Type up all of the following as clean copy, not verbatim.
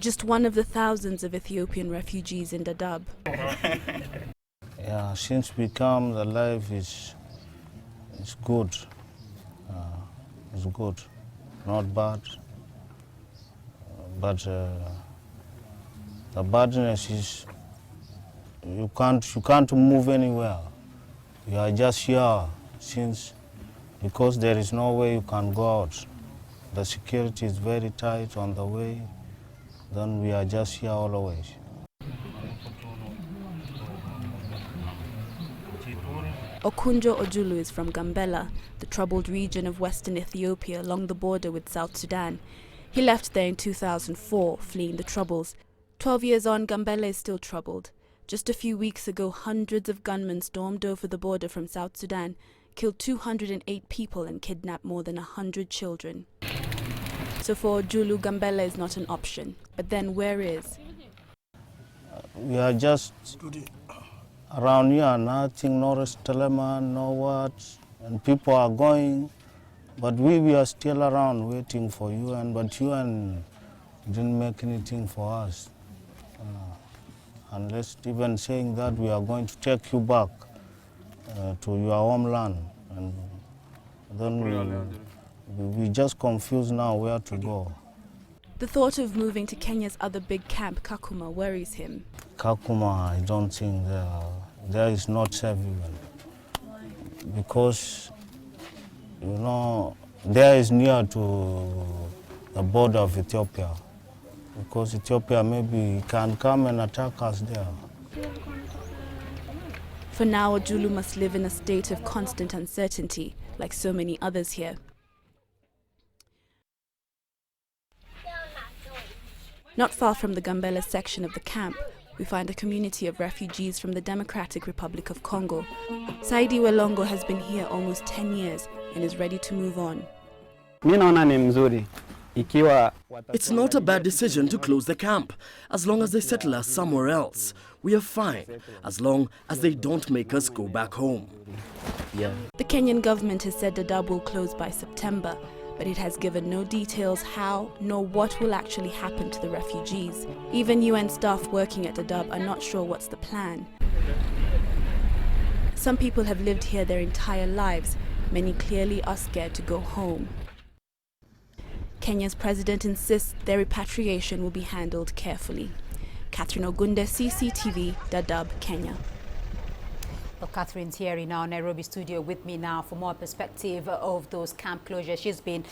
just one of the thousands of Ethiopian refugees in Dadaab. Yeah, since we come, the life is good. It's good, not bad. But the badness is you can't move anywhere. You are just here because there is no way you can go out. The security is very tight on the way. Then we are just here always. Okunjo Ojulu is from Gambela, the troubled region of western Ethiopia along the border with South Sudan. He left there in 2004, fleeing the troubles. 12 years on, Gambela is still troubled. Just a few weeks ago, hundreds of gunmen stormed over the border from South Sudan, killed 208 people and kidnapped more than 100 children. So for Ojulu, Gambela is not an option. But then where is? We are just around here, nothing, no restaurant, no what, and people are going. But we are still around waiting for UN, but UN didn't make anything for us. Unless even saying that we are going to take you back to your homeland. And then we just confused now where to go. The thought of moving to Kenya's other big camp, Kakuma, worries him. Kakuma, I don't think there is not safe even. Because, you know, there is near to the border of Ethiopia. Because Ethiopia maybe can come and attack us there. For now, Ojulu must live in a state of constant uncertainty, like so many others here. Not far from the Gambela section of the camp, we find a community of refugees from the Democratic Republic of Congo. Saidi Welongo has been here almost 10 years and is ready to move on. It's not a bad decision to close the camp. As long as they settle us somewhere else, we are fine. As long as they don't make us go back home. Yeah. The Kenyan government has said Dadaab will close by September, but it has given no details how nor what will actually happen to the refugees. Even UN staff working at Dadaab are not sure what's the plan. Some people have lived here their entire lives. Many clearly are scared to go home. Kenya's president insists their repatriation will be handled carefully. Catherine Ogunde, CCTV, Dadaab, Kenya. Well, Catherine's here in our Nairobi studio with me now for more perspective of those camp closures. She's been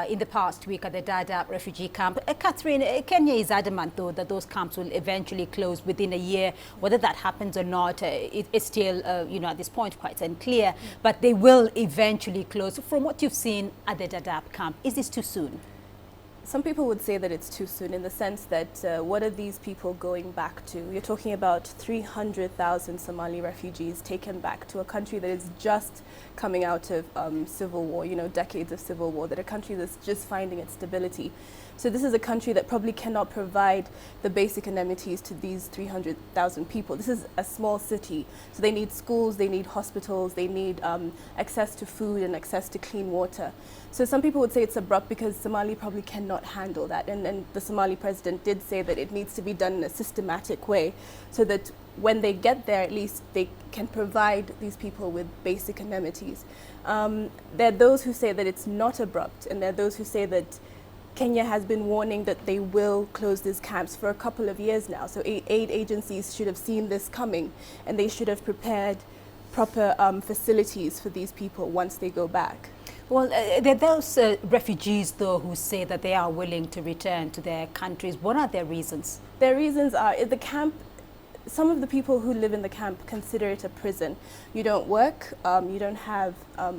in the past week at the Dadaab refugee camp. Catherine, Kenya is adamant, though, that those camps will eventually close within a year. Whether that happens or not, it's still, you know, at this point quite unclear. But they will eventually close. From what you've seen at the Dadaab camp, is this too soon? Some people would say that it's too soon, in the sense that what are these people going back to? You're talking about 300,000 Somali refugees taken back to a country that is just coming out of civil war, you know, decades of civil war, that a country that's just finding its stability. So this is a country that probably cannot provide the basic amenities to these 300,000 people. This is a small city, so they need schools, they need hospitals, they need access to food and access to clean water. So some people would say it's abrupt because Somali probably cannot handle that. And the Somali president did say that it needs to be done in a systematic way so that when they get there, at least they can provide these people with basic amenities. There are those who say that it's not abrupt, and there are those who say that Kenya has been warning that they will close these camps for a couple of years now. So aid agencies should have seen this coming, and they should have prepared proper facilities for these people once they go back. Well, there are those refugees, though, who say that they are willing to return to their countries. What are their reasons? Their reasons are, the camp, some of the people who live in the camp consider it a prison. You don't work, you don't have,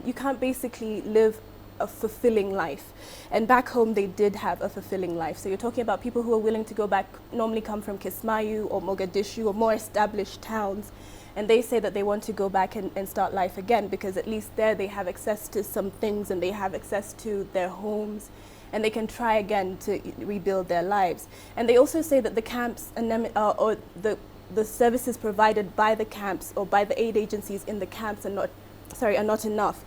you can't basically live a fulfilling life. And back home they did have a fulfilling life. So you're talking about people who are willing to go back, normally come from Kismayu or Mogadishu or more established towns. And they say that they want to go back and start life again, because at least there they have access to some things and they have access to their homes, and they can try again to rebuild their lives. And they also say that the camps or the services provided by the camps or by the aid agencies in the camps are not enough.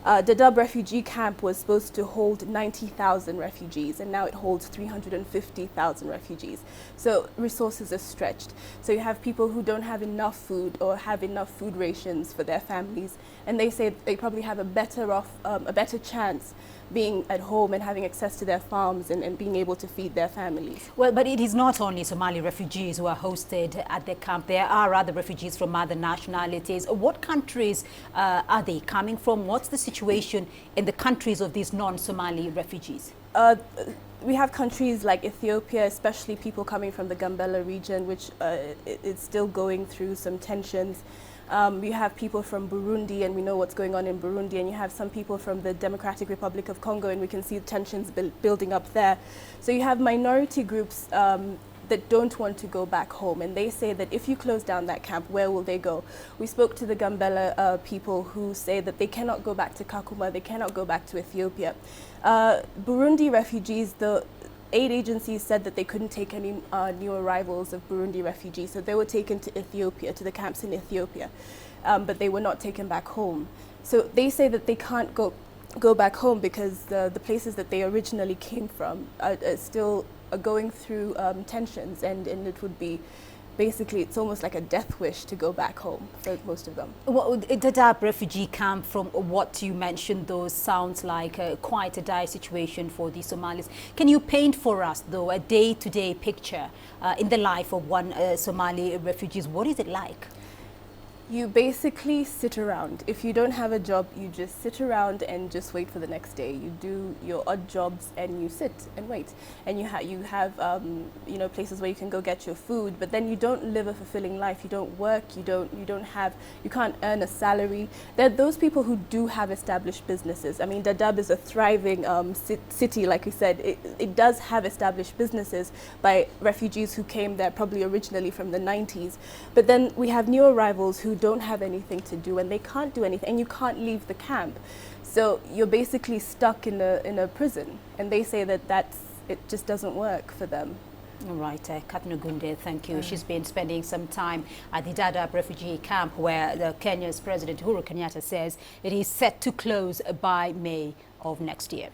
Dadaab refugee camp was supposed to hold 90,000 refugees, and now it holds 350,000 refugees. So resources are stretched. So you have people who don't have enough food or have enough food rations for their families, and they say they probably have a better chance being at home and having access to their farms and being able to feed their families. Well, but it is not only Somali refugees who are hosted at the camp. There are other refugees from other nationalities. What countries are they coming from? What's the situation in the countries of these non-Somali refugees? We have countries like Ethiopia, especially people coming from the Gambela region, which is still going through some tensions. You have people from Burundi, and we know what's going on in Burundi, and you have some people from the Democratic Republic of Congo, and we can see tensions building up there. So you have minority groups that don't want to go back home, and they say that if you close down that camp, where will they go? We spoke to the Gambela people who say that they cannot go back to Kakuma, they cannot go back to Ethiopia. Burundi refugees, the aid agencies said that they couldn't take any new arrivals of Burundi refugees, so they were taken to Ethiopia, to the camps in Ethiopia, but they were not taken back home. So they say that they can't go back home because the places that they originally came from are still going through tensions, and it would be basically, it's almost like a death wish to go back home for most of them. Well, the Dadaab refugee camp, from what you mentioned, though, sounds like quite a dire situation for the Somalis. Can you paint for us, though, a day-to-day picture in the life of one Somali refugee? What is it like? You basically sit around. If you don't have a job, you just sit around and just wait for the next day. You do your odd jobs and you sit and wait. And you have you know, places where you can go get your food, but then you don't live a fulfilling life. You don't work. You can't earn a salary. There are those people who do have established businesses. I mean, Dadaab is a thriving city, like we said. It does have established businesses by refugees who came there probably originally from the 90s. But then we have new arrivals who don't have anything to do, and they can't do anything, and you can't leave the camp. So you're basically stuck in a prison, and they say that it just doesn't work for them. All right, Katna Gunde, thank you. She's been spending some time at the Dadaab refugee camp, where Kenya's President Uhuru Kenyatta says it is set to close by May of next year.